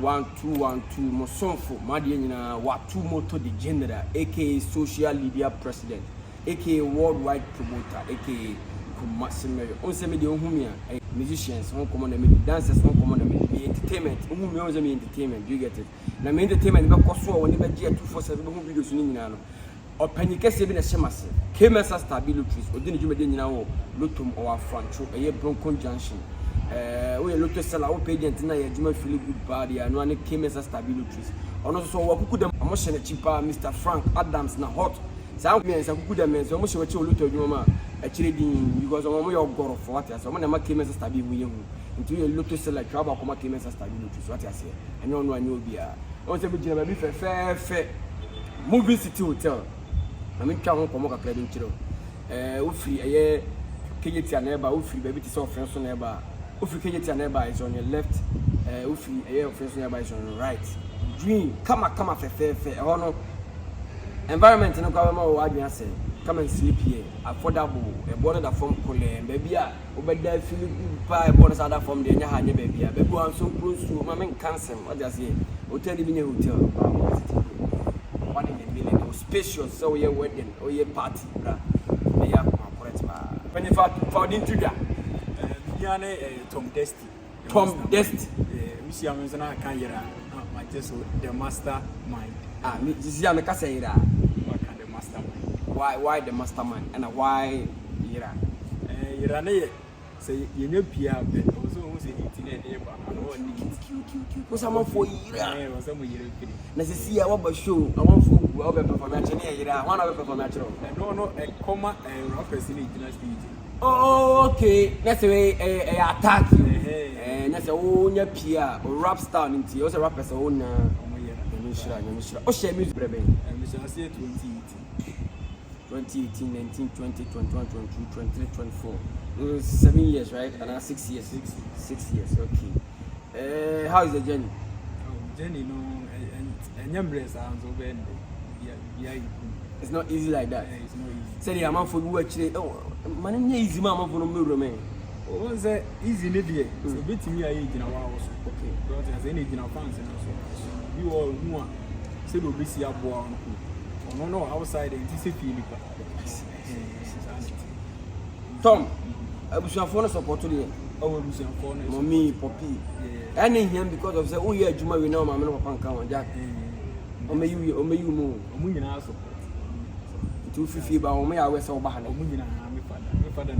1212 Mosonfo Madiana Watu Moto de General, aka Social Media President, aka Worldwide Promoter, aka Kumasimere. On se me de Ohumia, musicians, one common and dancers, one common and entertainment. Ohumia was entertainment, do you get it? Now, entertainment, because when you get 247 videos in Nano. Or Panica Sabin as Shemas, KMS stabilities, or didn't you make now Lutum or Francho, a year Bronco Junction. We look to sell our page and tonight, you might feel good body and one KMS stabilities. On also, what could the emotion cheaper, Mr. Frank Adams, now hot. Some men, some good men, so much what you look to your actually, because I'm your god for what I said. When I'm a KMS stability, until you look to sell like trouble, come KMS stabilities, what I say. And no one will be a. Also, be fair movie city hotel. I mean, come on, come on, cladding children. Ufi, a year, Kayeti neighbor, Ufi, baby, to solve friends on neighbor. Ufi Kayeti neighbor is on your left, Ufi, a year of friends neighbor is on your right. Dream, come on, fair, oh no. Environment, no government, what I say. Come and sleep here. Affordable, a border that form Kole, baby, over there, feeling good, borders other from the Yahania, baby. Baby, I'm so close to my main cancer. What does he? Hotel in a hotel. One in a million, or spacious, so your wedding, or your party, they are correct. When you found into that, Tom Desty. Tom Desty. Monsieur Amazona Kayera, my just the mastermind. This is Yamakasaira. What kind of mastermind? Why the mastermind? And why Ira? Irane say, you know, Pia, but also who's eating a neighbor. What's someone for Ira? Let's see a wobble show. I want food, well, performance. One of the performance. No, a comma and rappers in dynasty. Oh, okay. That's the way I attack you. And that's a own Pia or rap star into also rappers own. Oh, share music, baby. And we shall say 2018, 19, 20, 21, 22, 23, 24. 7 years, right? And now 6 years. 6 years, okay. How is the journey? Journey, no, and young sounds over. It's not easy like that. It's not easy. Say, I'm out for you actually. Oh, man, easy, mama, for no mirror, man. Oh, it's easy, Lydia. So, bit me, I age in a while. Okay. Because there's any in our fans and also. You all know, say, we'll be see a boy. No, outside, and this is Tom, I was your phone support today. Oh, we shall phone Mommy, Poppy. I need him because of the oh, yeah, Juma, we know my man of Panka, Jack. Or may you move. We now support 250, but may I was so behind. My father,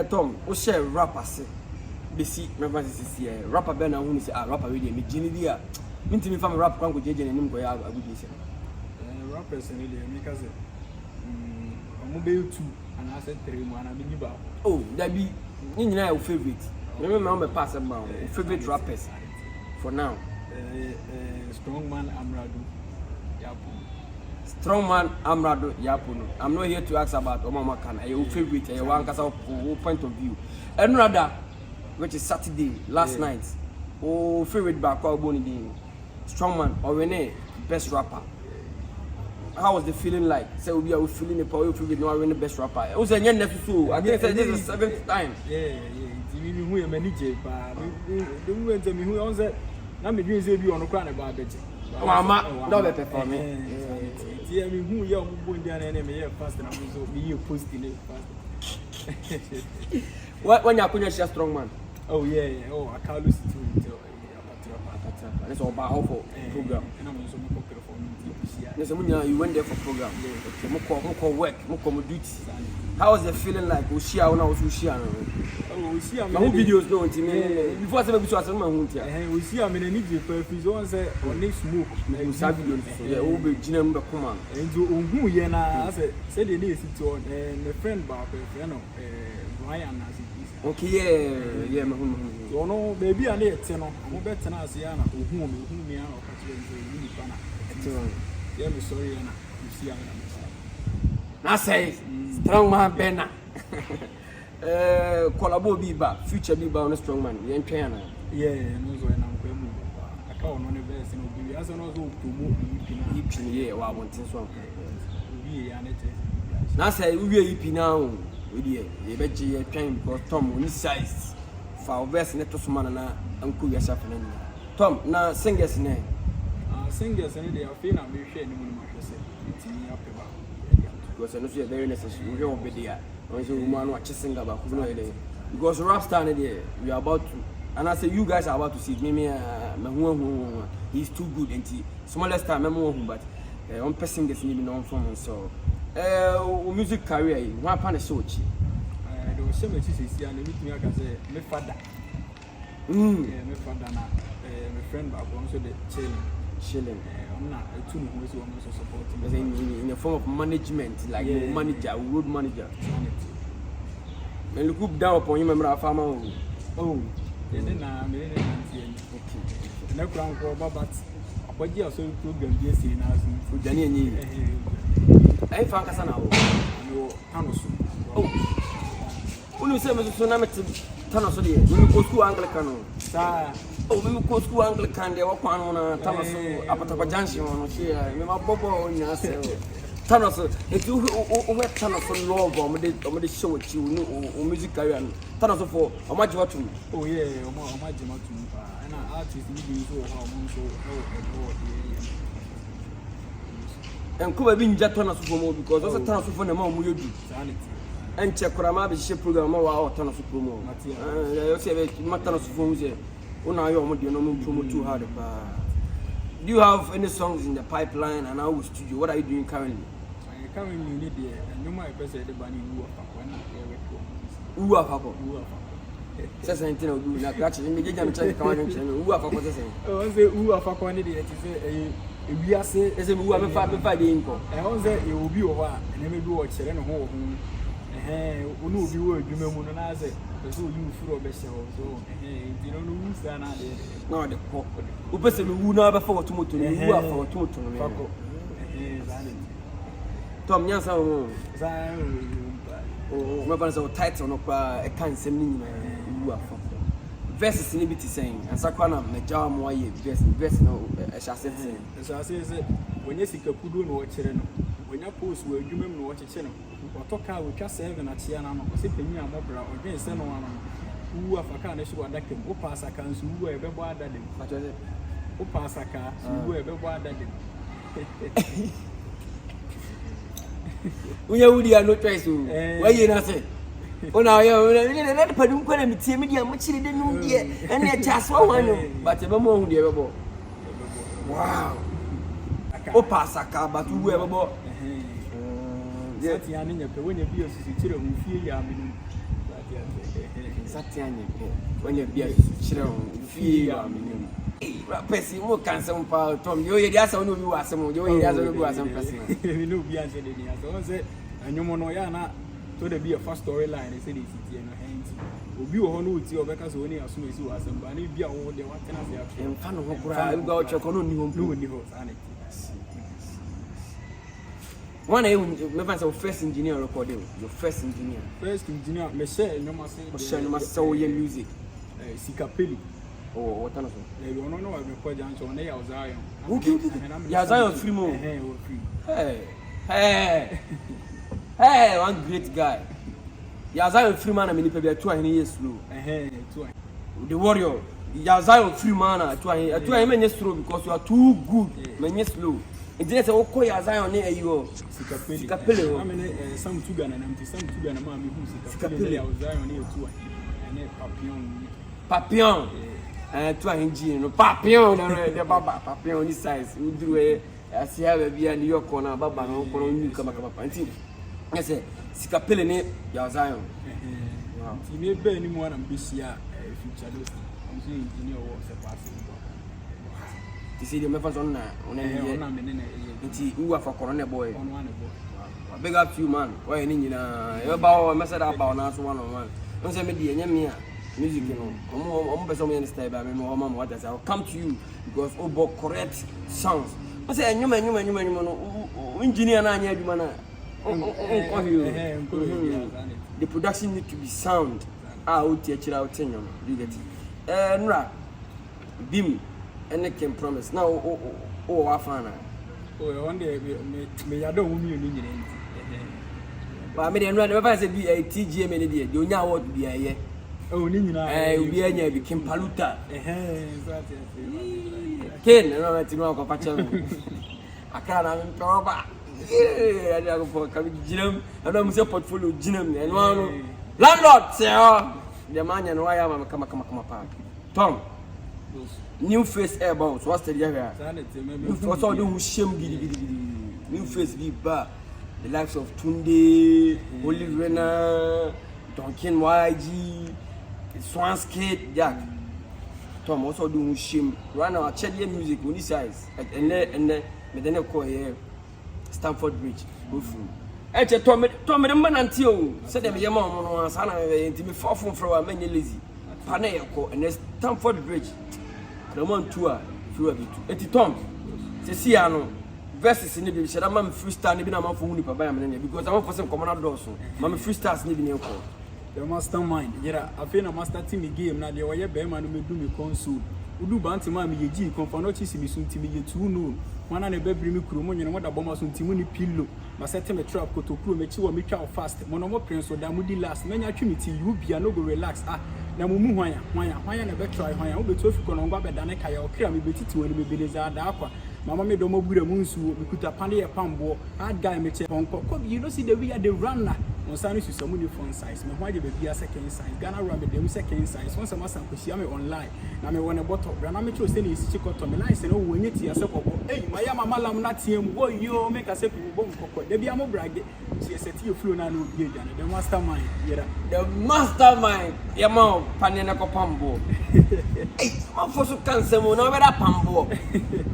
Tom, what's your rapper say? Be see, Reverend is rapper Ben, who is a rapper with me, Ginny Dia. Mean to me from a rap con with J and him go out a good listen. Rappers and because mobile 2 and I said 3 1 I mean about. Oh, that be in your favorite. Remember, I'm a passer about favorite rappers for now. Strongman Amradu Yapu. Strongman Amrado Yapuno. I'm not here to ask about Omama Khan, your favorite, a one point of view. And rather, which is Saturday, last night. Oh, favorite back or Bonnie Strongman or Rene, best rapper. How was the feeling like? Say we are feeling the power of the best rapper. It was a young nephew. I guess this is the 7th time. Yeah. Who am manager, but the woman tell me who owns it. Now me doing you on the crown about it. Mama, don't performing. Yeah, I mean, who you're going down and me fast and I'm so be you posting it fast. What when you're putting a Strongman? Oh, yeah. Oh, I can't lose it to that's all about for program. And I'm also popular for me. There's a you went there for program. More work, more duty. How was the feeling like? We share when I was Ushia. Oh, we see. My videos don't to me. Before I said, we saw my home. We see. I mean, I need you for if you don't say on this smoke. We saw videos. Yeah, we be Jinem the command. And to who you know, I said they need to on and a friend Bob, friend of Ryan. Okay, my home. So no, baby, I need to know. I'm better now. See, Anna, whom me out of yeah, I'm sorry, Anna. You see, I say, strong man, Benna. Collabo Biba, future Biba on a strong man. The Entriana. Yeah, no, so I'm going to I can't on the best and be as an also to move him. Yeah, I want to swamp. Now say, we are now. We bet you a train because Tom, when he size our verse net to sumana na anku yourself na Tom na singers ne singers and they are feeling I'm very it's me up about because I know you very necessary we don't be there once you man watch singer about who know because rap star there we are about to and I say you guys are about to see me he's too good and smallest time but one person gets me known from so music career one pan is so cheap there was so much is here and me I can say my father my father na my friend back also the chilling I'm not a two who is also supporting in the form of management like manager road manager and look down upon you remember our farmer oh then I'm okay no crown for but what you also program yes in as for Daniel I found Casana no oh when you say so na met Tanoso de we go school Anglican sir oh we go school Anglican de work on Tanoso Apatapa Junction on here me ma bobo on your say Tanoso if you were Tanoso love or me show with you no music career Tanoso for how much what to oh yeah how much to and artist you so how and come be nja Tanoso for more because also Tanoso for na ma mu yodu and check Kurama be shape program wa Tanoso promo you say Tanoso for music una yo mo de no promo too hard do you have any songs in the pipeline and our studio what are you doing currently currently need the no my person the bani Uwa Papa. Sasa ntina odu na krachi me jeja me check kawa nche me Uwa Papa sasa. O say Uwa Papa ni dey say ewiase ese me Uwa me fa dey nko. O say e obi wo ha na me bi wo kire no ho onu obi wo adwuma mu no na say so you furo be se ho so nti no wu sa na dey. Na de ko. U pese me wu na ba fa otomoto ni Uwa fa otomoto no me. Pako. Tom nyansa wo. Za oh my brother so title no kwa e kan sem ni nyina Uwa fa. Verses ni bi ti sen ansakwa na me jaw mo aye verse no e sha set sen. So I say when you sika kudo no wo kire no when you post wo adwuma mu no wo kire no otoka wo twa 7 na chia na no ko se panyi amobra odwen se no ano Uwa fa ka na shi wadaka wo pasa kan su Uwa e bebo adade wo pasa ka su Uwa e bebo adade Unya wudi ya no choice o waye na se ona yo ne na padum kwa na mitie media mo chiri de num de ene chase wo hwan no but be mo hu de bebo wow o pasa ka but Uwa e bebo Sati ya ninye pe wenye bi osisi chire hu fie ya aminu Sati ya ninye wenye bi chire hu fie ya aminu Pesi mo cancel pa Tom yo ye dia sa no bi wasem yo ye dia sa no bi wasem pesi we no bi anse de dia so say anyomo no ya na to the be a first storyline say dey sit no henti obi wo ho no uti obeka so oni aso esi wasem ba na bi a wo de watena se afi emfa no ho kura u ga o cheko no ni ho sanity one me fancy your first engineer recording your first engineer me say no ma say so your music Sikapeli oh what else you no know me ko jan so na ya Zion okay ya Zion free mo hey one great guy ya Zion free man me ni pe be 2 years slow 2 the warrior ya Zion free man 2 me slow because you are too good me slow Indine se woko ya Zion ne ayo Sikapeli o amene some tuga na namti some tuga na ma me hu Sikapeli ya Zion ne etu ene papillon tu ahenji no papillon na de baba papillon ni size uduru e asia ba bia ni yoko na baba no kono ni kama panti ese Sikapeli ne ya Zion ti me be ni mo na mbisia future list am say engineer wo se pass you see the me fan on na nti Uwa fa corona boy big up to you man why ni nyina e ba o message about na so one on one don't say me die nya me a music no omo be so me style ba me mo mama what I will come to you because obo correct sounds I say nyuma no engineer na anya adwuma na the production need to be sound out here chira out nyom you get it nra bim and can promise now afana one day me ya don wumi ni nyire ba me dey nra never say be TGM ni dey onya award bi aye Oh, Nina, we are became Paluta. Exactly. Ken, no, to know of I can't proper. Yeah, I go for Jim. I don't say portfolio Jim and one landlord, sir. The man and why I'm come apart. Tom, new face airbounds. What's the area? For all who shame new face be bar. The likes of Tunde, Olivena, Duncan YG, Swanskate, Jack. Tom also do shame. Right now, check your music on this size. And then call here Stamford Bridge. Go through. Eche Tom the man until said them your mom on Sana to be far from many lazy. Panayako and Stamford Bridge. The one tour through a bit. Eti Tom, Ceciano. Versus in the village, I'm freestyle, maybe I'm for Unipa by a minute because I want for some common dorsal. I'm freestyle, living in court. The mastermind, yeah, I feel a master team game. Now, the way Bearman will do me console. Udu Banti Mammy, G, Confonotis, soon to me 2 noon. One and a baby crumon, and what a bomber soon Timony pillow. My set a trap, go to crew, make sure me cow fast. Monomo prince or Damudi last. Many opportunity, you be a no go relax. Ah, Namu, why, and a better try, why I will be 12 on Baba Danaka, or clear me betty to any baby aqua. Mama made no more Munsu, we could have pandy a pambo, hard guy, make a you don't see the way the runner. On Sunday, you some uniform size. My wife will be a second size. Ghana rabbit, them second size. Once a master could see me online. Now, me want a bottle. Ranamacho saying is chicken to me nice and oh, when you see a support. Hey, my malam not him. Boy, you make a separate bomb. There be a more brag. She has set you flew now. The mastermind. The mastermind. Yamo, Panenako Pambo. Hey, I'm for some cancer. No, but a Pambo.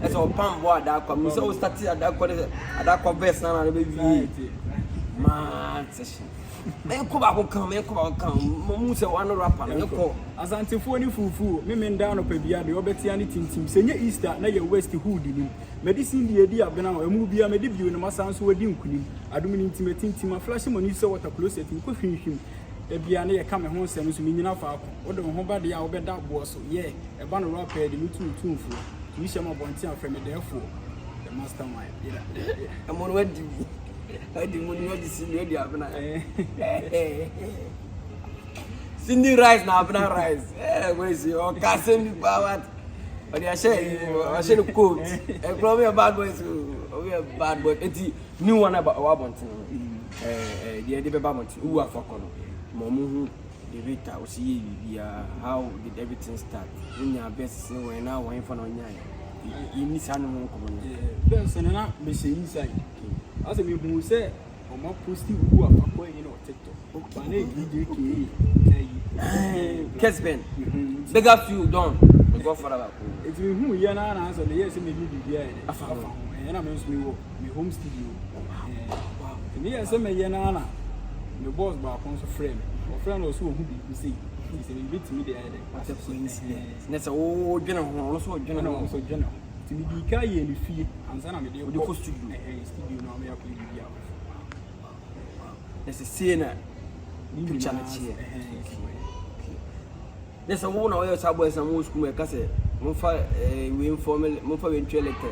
That's all Pambo. That comes so started at that converse now. Baby. Man, session. Men come back, come. Musa one rapper. As antiphony fufu, men down up a beer, the Obetiani team, say Easter, na your West hood. Medicine the idea of a movie, I made debut in my son's wedding queen. I don't mean intimating team, flashing on you saw what a closet in cooking him. The Biane come home, Samus, meaning of our order home by the hour bed that was, yeah, a banner rapper, the two for. We shall not want to from it, therefore. The mastermind. I'm on what do you? I didn't want to see lady up now. Cindy Rice now, Rice. Where's your cousin? But I say, coat. And probably a bad boy, we are bad boy. It's new one about Wabonton. The idea about who are for Cono. Momu, the Rita, or see how did everything start? In your best, we're now waiting for no you miss animal. There's an app, Miss Inside. As a people say, I'm not posting who are for TikTok. Kesben, beg up you don't go for a it's who you are answer the yes, and maybe be there. And I'm me home studio. Me as a Mayana, the boss bar comes a friend, or friend or so who be see. He's a bit to me there. What's a coincidence? That's all general, also general. To be Kai and fee, and then I'm the cost to do a studio now. We are playing the hour. There's a scene. There's a one of your subways and most school cassette. We informal, Mofa intellectual.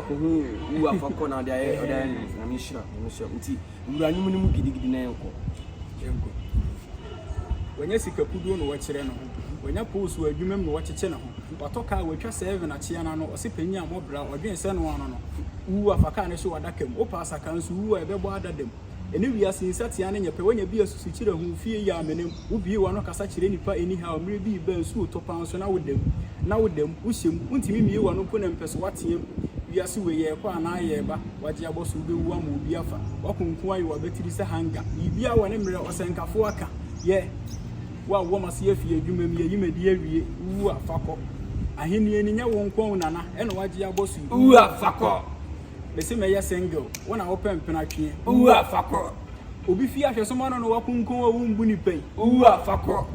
Who are for corner there, I'm sure. We are new giddy. When you see a good watch it, when you post where you remember what you channel, but talk out with just 7 at Chiana or sipping your mobile or against anyone who are for kind of show at them, or pass accounts who are ever added them. And if we are seeing Satiana and your when you be a suitor who fear Yaman, who be one of such any part anyhow, maybe burn suit or pounds now with them. Now with them, wish him, won't you one open and press what him. We are so a quan I ever, what your boss will be one will be offer. Walking why you are better is a hanger. You be our name or Sanka Fuaka. Yeah. Well, one must see if you may be who are fuck. I hear you won't call Nana, and what your boss who are fuck. The same as single, when I open Penaki, who are fuck. Ubi Fiat, someone on Wakum Ko, whom Bunny pay, who are fuck.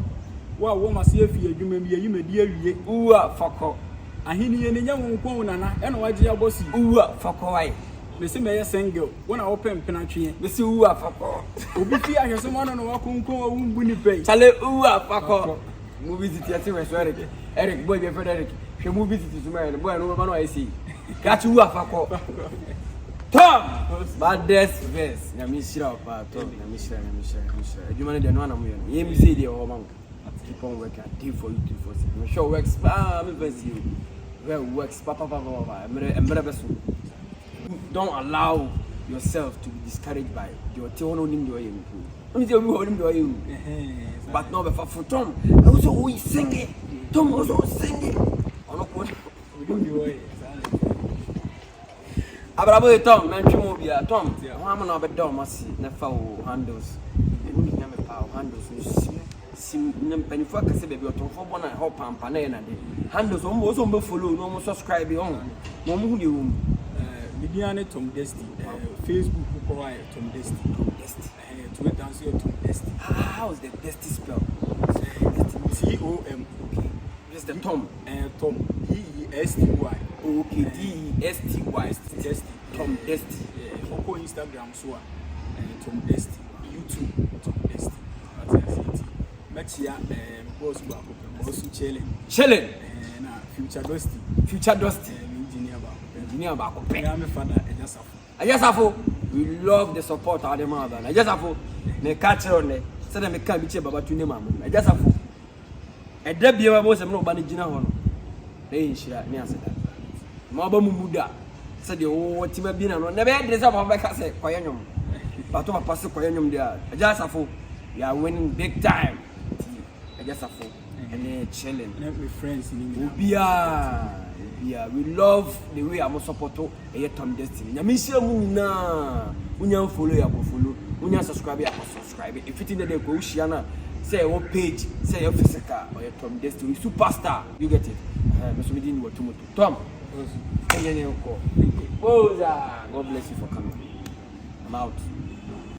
Well, one must see if you may be who are fuck. I hear you won't call Nana, and what your boss who are fuck. The same as single, when I open Penaki, the who are fuck. Ubi Fiat, someone on Wakum Ko, whom Bunny pay. Tell who are fuck. Movies at Eric, boy, Frederick. She moved to marry the boy, no man I see. Catch you up, Tom! Baddest verse. Nyamishira pa Tom. Nyamishira. Adwuma de no anam yo. Ye mi say dey o man. Keep on working. Day for you, 247. I'm sure works. Me verse you. Well works. Papa. Emre beso. Don't allow yourself to be discouraged by your tone on him. But no, for Tom, also we sing it. Tom also sing it. Abrabo Tom, mention mobile. Tom, I'm not a dog, must never handles. Handles. Sim penifo akase baby otonfo bona help pampa na na de handles almost on follow no subscribe on no mu de wom Bibiane Tom Desty Facebook ko why Tom Desty Twitter so Tom Desty. How is the Desty spell? Tom. Just the Tom Tom Desty. Okay, Desty. Desty. Tom Desty. Oko Instagram so Tom Desty. YouTube Tom Desty. That's it. Machia boss ba ko also chilling na future Desty engineer ba ko pe ya me father Ejasafo we love the support of the mother Ejasafo me catch on there say dem me kan bi che baba tu name am Ejasafo eda bia ba bo se me no ba ne gina ho no na yinshira ne aseda ma ba mu muda se de wo tima bi na no na be de se ba ka se koyanyom ba to papa se koyanyom dia Ejasafo we are winning big time Ejasafo and chilling with friends in yeah, we love the way I'm support to Tom Desty. Nyamishia mu na unya follow ya ko follow, unya subscribe ya ko subscribe. If it in the go share na say your page, say your physical or your Tom Desty, superstar. You get it? Me so me din what to Tom. God bless you for coming. I'm out.